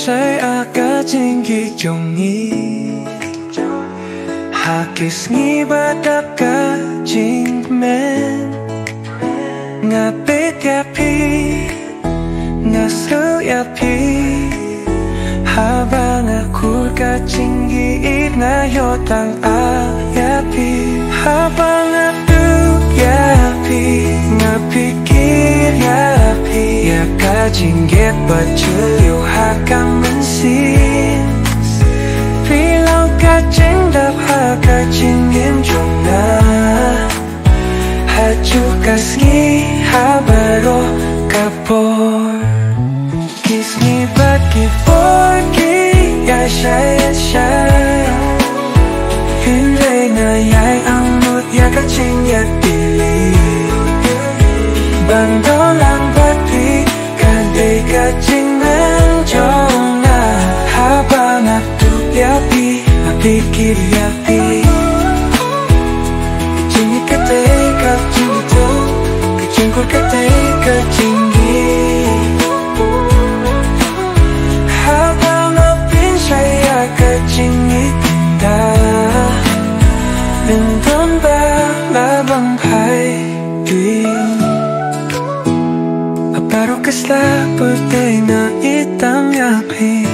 saya kacinggi jongi Hakis ngibadap kacing men Ngapit yapi Ngasul yapi Habang aku kacinggi ngayotang ayapi Habang aku yapi Ngapikir yapi Ya kacinggi bacul hakang mensin Bilang kacing dap hakacingin jona Haju kasngi habaro kapor Kisngi bagi porgi ya syai Hindai ngayai angmut ya kacing ya dili Bandolang bati kadai kacing menjona Habang aku yapi Napikir yapi Kacinggi kadai kacing itu Kacingkur kadai kacinggi Habang apin saya kacinggi kita Bentun ba labang hai din Baru kesla putih na hitam yapi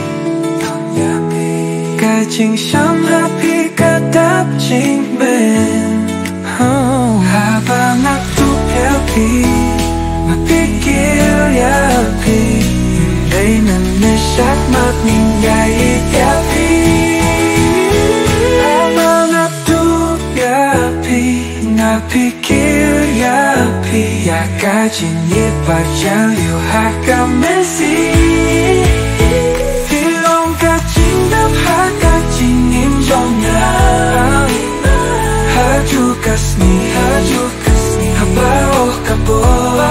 Kacing syam hapi kadap cing ben Habang aku yapi Mapikir yapi Hindai na nasyak magninggayit yapi Habang aku yapi Napikir yapi Ya kacing ipajal yu hakam mensi Hilong kacing dap hakacing imjongnya Haju kasni Habaroh kabor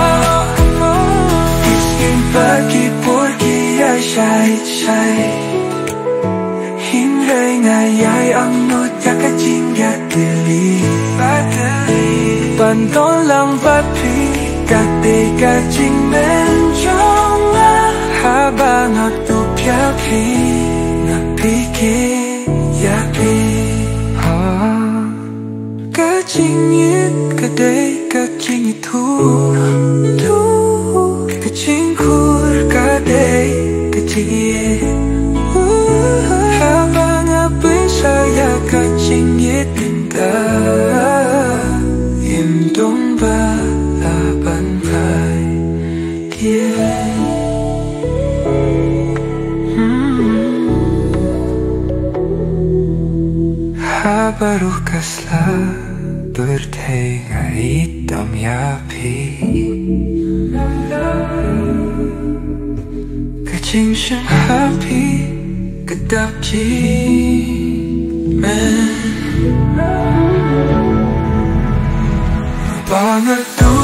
Kiskin pagi porgi ya syai Hindai ngayai angmut ya kacing ya dili Banton lang bapi Kadai kacing menjona Habang aku yapi Napikir yapi Kacingit kadai kacing itu Kacingkur kadai kacingit Habang apa saya kacingit minta Indong ba laban hai dia Habaruh kasla bertengah hitam yapi Kacing syam hapi kedap cimen Banget tu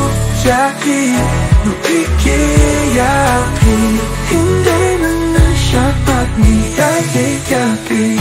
jadi Nupikir yapi Hindai menasyak magni yapi